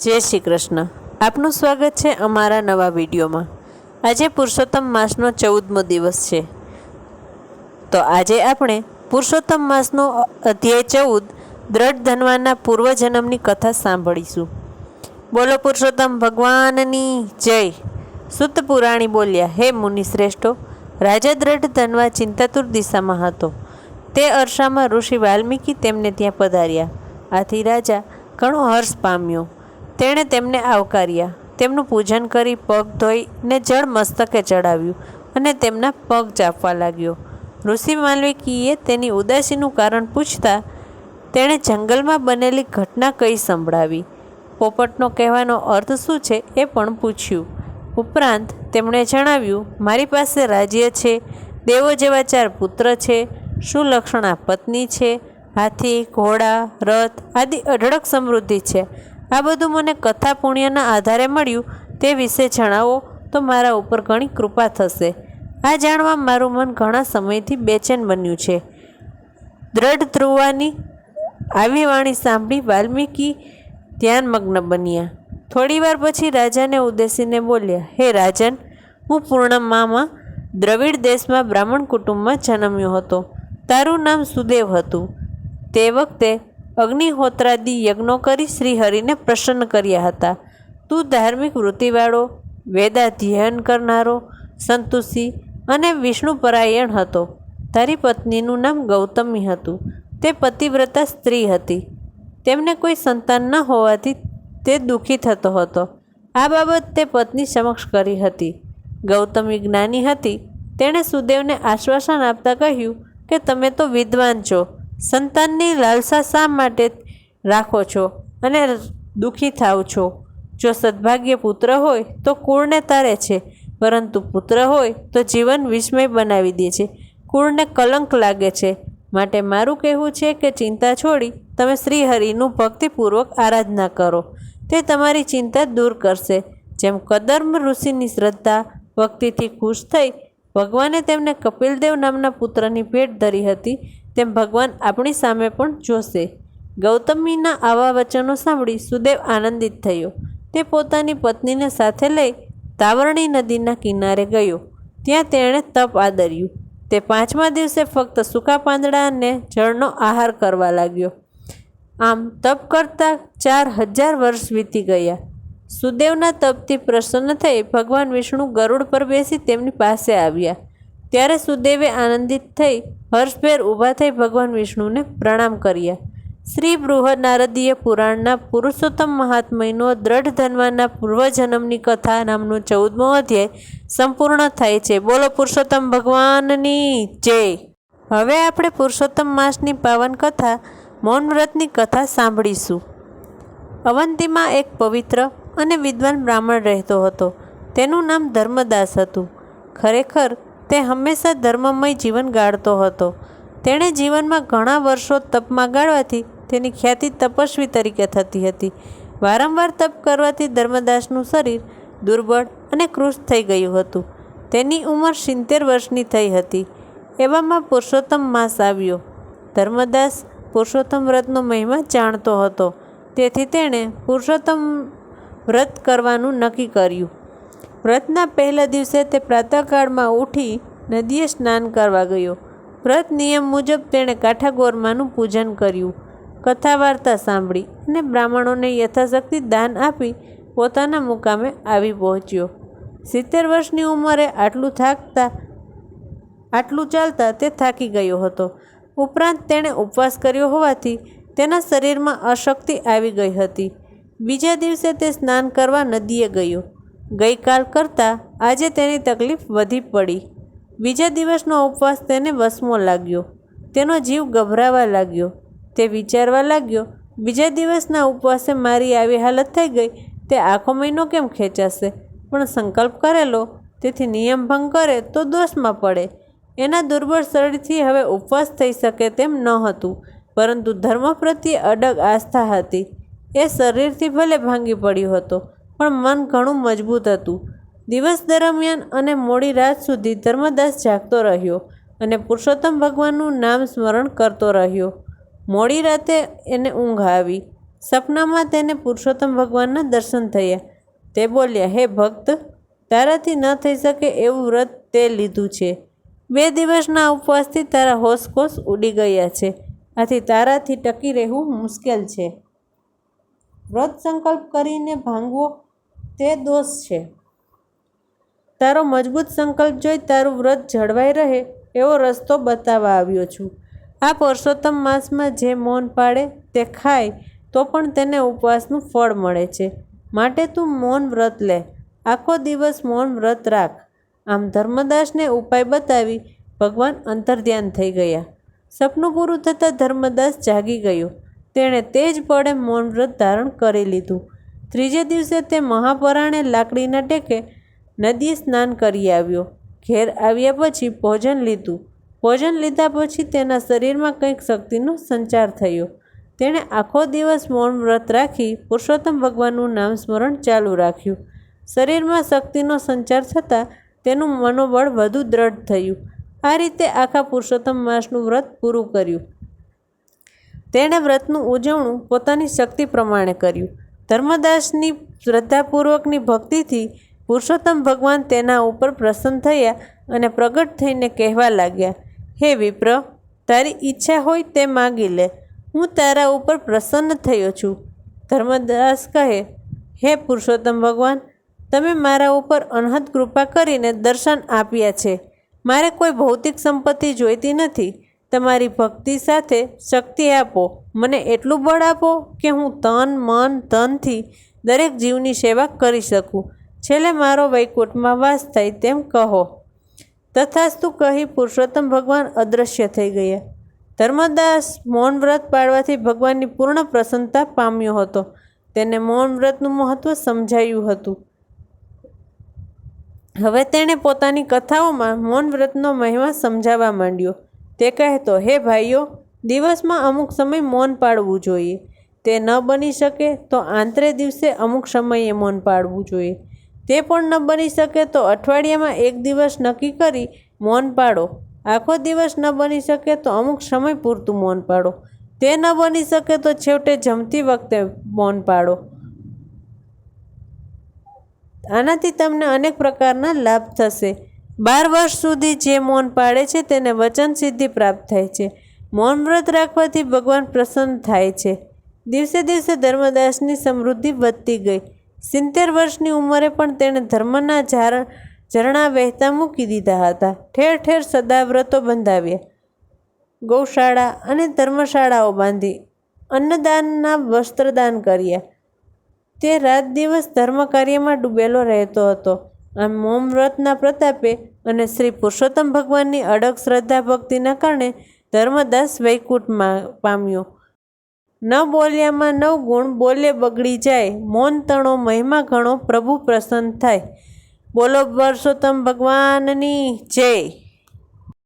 જય શ્રી કૃષ્ણ. આપનું સ્વાગત છે અમારા નવા વિડીયોમાં. આજે પુરુષોત્તમ માસનો 14મો દિવસ છે. તો આજે આપણે પુરુષોત્તમ માસનો અધ્યાય 14 દ્રઢ ધનવાના પૂર્વજન્મની કથા સાંભળીશું. બોલો પુરુષોત્તમ ભગવાનની જય. સુત પુરાણી બોલ્યા, હે મુનિશ્રેષ્ઠો, રાજા દ્રઢ ધનવા ચિંતાતુર દિશામાં હતો. તે અરસામાં ઋષિ વાલ્મીકી તેમને ત્યાં પધાર્યા. આથી રાજા ઘણો હર્ષ પામ્યો. તેણે તેમને આવકાર્યા, તેમનું પૂજન કરી પગ ધોઈને જળ મસ્તકે ચડાવ્યું અને તેમના પગ ચાપવા લાગ્યો. ઋષિ વાલ્મીકીએ તેની ઉદાસીનું કારણ પૂછતા તેણે જંગલમાં બનેલી ઘટના કઈ સંભળાવી. પોપટનો કહેવાનો અર્થ શું છે એ પણ પૂછ્યું. ઉપરાંત તેમણે જણાવ્યું, મારી પાસે રાજ્ય છે, દેવો જેવા 4 પુત્ર છે, સુલક્ષણા પત્ની છે, હાથી, ઘોડા, રથ આદિ અઢળક સમૃદ્ધિ છે. આ બધું મને કથા પુણ્યના આધારે મળ્યું તે વિશે જણાવો તો મારા ઉપર ઘણી કૃપા થશે. આ જાણવા મારું મન ઘણા સમયથી બેચેન બન્યું છે. દ્રઢ ધ્રુવાની આવી વાણી સાંભળી વાલ્મીકી ધ્યાનમગ્ન બન્યા. થોડીવાર પછી રાજાને ઉદ્દેશીને બોલ્યા, હે રાજન, હું પૂર્ણમામાં દ્રવિડ દેશમાં બ્રાહ્મણ કુટુંબમાં જન્મ્યો હતો. તારું નામ સુદેવ હતું. તે વખતે અગ્નિહોત્રાદિ યજ્ઞો કરી શ્રીહરિને પ્રસન્ન કર્યા હતા. તું ધાર્મિક વૃત્તિવાળો, વેદાધ્યયન કરનારો, સંતુષી અને વિષ્ણુપરાયણ હતો. તારી પત્નીનું નામ ગૌતમી હતું. તે પતિવ્રતા સ્ત્રી હતી. તેમને કોઈ સંતાન ન હોવાથી તે દુઃખી થતો હતો. આ બાબત તે પત્ની સમક્ષ કરી હતી. ગૌતમી જ્ઞાની હતી. તેણે સુદેવને આશ્વાસન આપતા કહ્યું કે તમે તો વિદ્વાન છો, સંતાનની લાલસા શા માટે રાખો છો અને દુઃખી થાવ છો? જો સદભાગ્ય પુત્ર હોય તો કુળને તારે છે, પરંતુ પુત્ર હોય તો જીવન વિસ્મય બનાવી દે છે, કુળને કલંક લાગે છે. માટે મારું કહેવું છે કે ચિંતા છોડી તમે શ્રીહરિનું ભક્તિપૂર્વક આરાધના કરો. તે તમારી ચિંતા દૂર કરશે. જેમ કદર્મ ઋષિની શ્રદ્ધા ભક્તિથી ખુશ થઈ ભગવાને તેમને કપિલદેવ નામના પુત્રની ભેટ ધરી હતી, તેમ ભગવાન આપણી સામે પણ જોશે. ગૌતમીના આવા વચનો સાંભળી સુદેવ આનંદિત થયો. તે પોતાની પત્નીને સાથે લઈ તાવરણી નદીના કિનારે ગયો. ત્યાં તેણે તપ આદર્યું. તે 5મા દિવસે ફક્ત સૂકા પાંદડા અને જળનો આહાર કરવા લાગ્યો. આમ તપ કરતાં 4000 વર્ષ વીતી ગયા. સુદેવના તપથી પ્રસન્ન થઈ ભગવાન વિષ્ણુ ગરુડ પર બેસી તેમની પાસે આવ્યા. ત્યારે સુદેવે આનંદિત થઈ હર્ષભેર ઊભા થઈ ભગવાન વિષ્ણુને પ્રણામ કર્યા. શ્રી બૃહનારદીય પુરાણના પુરુષોત્તમ મહાત્મયનો દ્રઢ ધનવાના પૂર્વજન્મની કથા નામનો 14મો અધ્યાય સંપૂર્ણ થાય છે. બોલો પુરુષોત્તમ ભગવાનની જય. હવે આપણે પુરુષોત્તમ માસની પાવન કથા મૌન વ્રતની કથા સાંભળીશું. અવંતીમાં એક પવિત્ર અને વિદ્વાન બ્રાહ્મણ રહેતો હતો. તેનું નામ ધર્મદાસ હતું. ખરેખર તે હંમેશા ધર્મમય જીવન ગાળતો હતો. તેણે જીવનમાં ઘણા વર્ષો તપમાં ગાળવાથી તેની ખ્યાતિ તપસ્વી તરીકે થતી હતી. વારંવાર તપ કરવાથી ધર્મદાસનું શરીર દુર્બળ અને કૃશ થઈ ગયું હતું. તેની ઉંમર 70 વર્ષની થઈ હતી. એવામાં પુરુષોત્તમ માસ આવ્યો. ધર્મદાસ પુરુષોત્તમ વ્રતનો મહિમા જાણતો હતો. તેથી તેણે પુરુષોત્તમ વ્રત કરવાનું નક્કી કર્યું. વ્રતના પહેલા દિવસે તે પ્રાતઃકાળમાં ઉઠી નદીએ સ્નાન કરવા ગયો. વ્રત નિયમ મુજબ તેણે કાઠાગોરમાનું પૂજન કર્યું, કથા વાર્તા સાંભળી અને બ્રાહ્મણોને યથાશક્તિ દાન આપી પોતાના મુકામે આવી પહોંચ્યો. 70 વર્ષની ઉંમરે આટલું ચાલતા તે થાકી ગયો હતો. ઉપરાંત તેણે ઉપવાસ કર્યો હોવાથી તેના શરીરમાં અશક્તિ આવી ગઈ હતી. બીજા દિવસે તે સ્નાન કરવા નદીએ ગયો. ગઈકાલ કરતાં આજે તેની તકલીફ વધી પડી. બીજા દિવસનો ઉપવાસ તેને વસમો લાગ્યો. તેનો જીવ ગભરાવા લાગ્યો. તે વિચારવા લાગ્યો, બીજા દિવસના ઉપવાસે મારી આવી હાલત થઈ ગઈ, તે આખો મહિનો કેમ ખેંચાશે? પણ સંકલ્પ કરેલો, તેથી નિયમ ભંગ કરે તો દોષમાં પડે. એના દુર્બળ શરીરથી હવે ઉપવાસ થઈ શકે તેમ ન હતું, પરંતુ ધર્મ પ્રત્યે અડગ આસ્થા હતી. એ શરીરથી ભલે ભાંગી પડ્યો હતો, પણ મન ઘણું મજબૂત હતું. દિવસ દરમિયાન અને મોડી રાત સુધી ધર્મદાસ જાગતો રહ્યો અને પુરુષોત્તમ ભગવાનનું નામ સ્મરણ કરતો રહ્યો. મોડી રાતે એને ઊંઘ આવી. સપનામાં તેને પુરુષોત્તમ ભગવાનના દર્શન થયા. તે બોલ્યા, હે ભક્ત, તારાથી ન થઈ શકે એવું વ્રત તે લીધું છે. 2 દિવસના ઉપવાસથી તારા હોશકોશ ઉડી ગયા છે. આથી તારાથી ટકી રહેવું મુશ્કેલ છે. વ્રત સંકલ્પ કરીને ભાંગવો તે દોષ છે. તારો મજબૂત સંકલ્પ જોઈ તારું વ્રત જળવાઈ રહે એવો રસ્તો બતાવવા આવ્યો છું. આ પુરુષોત્તમ માસમાં જે મૌન પાળે તે ખાય તો પણ તેને ઉપવાસનું ફળ મળે છે. માટે તું મૌન વ્રત લે, આખો દિવસ મૌન વ્રત રાખ. આમ ધર્મદાસને ઉપાય બતાવી ભગવાન અંતર્ધ્યાન થઈ ગયા. સપનું પૂરું થતાં ધર્મદાસ જાગી ગયો. તેણે તે જ પળે મૌન વ્રત ધારણ કરી લીધું. 3જે દિવસે તે મહાપરાણે લાકડીના ટેકે નદીએ સ્નાન કરી આવ્યો. ઘેર આવ્યા પછી ભોજન લીધું. ભોજન લીધા પછી તેના શરીરમાં કંઈક શક્તિનો સંચાર થયો. તેણે આખો દિવસ મૌન વ્રત રાખી પુરુષોત્તમ ભગવાનનું નામ સ્મરણ ચાલુ રાખ્યું. શરીરમાં શક્તિનો સંચાર થતાં તેનું મનોબળ વધુ દ્રઢ થયું. આ રીતે આખા પુરુષોત્તમ માસનું વ્રત પૂરું કર્યું. તેણે વ્રતનું ઉજવણું પોતાની શક્તિ પ્રમાણે કર્યું. ધર્મદાસની શ્રદ્ધાપૂર્વકની ભક્તિથી પુરુષોત્તમ ભગવાન તેના ઉપર પ્રસન્ન થયા અને પ્રગટ થઈને કહેવા લાગ્યા, હે વિપ્ર, તારી ઈચ્છા હોય તે માગી લે, હું તારા ઉપર પ્રસન્ન થયો છું. ધર્મદાસ કહે, હે પુરુષોત્તમ ભગવાન, તમે મારા ઉપર અનહદ કૃપા કરીને દર્શન આપ્યા છે. મારે કોઈ ભૌતિક સંપત્તિ જોઈતી નથી. તમારી ભક્તિ સાથે શક્તિ આપો. મને એટલું બળ આપો કે હું તન, મન, ધનથી દરેક જીવની સેવા કરી શકું. છેલ્લે મારો વૈકુંઠમાં વાસ થાય તેમ કહો. તથાસ્તુ કહી પુરુષોત્તમ ભગવાન અદૃશ્ય થઈ ગયા. ધર્મદાસ મૌન વ્રત પાળવાથી ભગવાનની પૂર્ણ પ્રસન્નતા પામ્યો હતો. તેને મૌન વ્રતનું મહત્ત્વ સમજાયું હતું. હવે તેણે પોતાની કથાઓમાં મૌન વ્રતનો મહિમા સમજાવવા માંડ્યો. તે કહેતો, હે ભાઈઓ, દિવસમાં અમુક સમય મૌન પાળવું જોઈએ. તે ન બની શકે તો આંતરે દિવસે અમુક સમયે મૌન પાળવું જોઈએ. તે પણ ન બની શકે તો અઠવાડિયામાં 1 દિવસ નક્કી કરી મૌન પાળો. આખો દિવસ ન બની શકે તો અમુક સમય પૂરતું મૌન પાળો. તે ન બની શકે તો છેવટે જમતી વખતે મૌન પાળો. આનાથી તમને અનેક પ્રકારના લાભ થશે. 12 વર્ષ સુધી જે મૌન પાળે છે તેને વચન સિદ્ધિ પ્રાપ્ત થાય છે. મૌન વ્રત રાખવાથી ભગવાન પ્રસન્ન થાય છે. દિવસે દિવસે ધર્મદાસની સમૃદ્ધિ વધતી ગઈ. 70 વર્ષની ઉંમરે પણ તેણે ધર્મના ઝરણા વહેતા મૂકી દીધા હતા. ઠેર ઠેર સદાવ્રતો બંધાવ્યા, ગૌશાળા અને ધર્મશાળાઓ બાંધી, અન્નદાનના વસ્ત્રદાન કર્યા. તે રાત દિવસ ધર્મ કાર્યમાં ડૂબેલો રહેતો હતો. આમ મૌન વ્રતના પ્રતાપે અને શ્રી પુરુષોત્તમ ભગવાનની અડગ શ્રદ્ધા ભક્તિના કારણે ધર્મદાસ વૈકુંઠમાં પામ્યો. ન બોલ્યામાં 9 ગુણ, બોલે બગડી જાય, મૌન તણો મહિમા ઘણો, પ્રભુ પ્રસન્ન થાય. બોલો પુરુષોત્તમ ભગવાનની જય.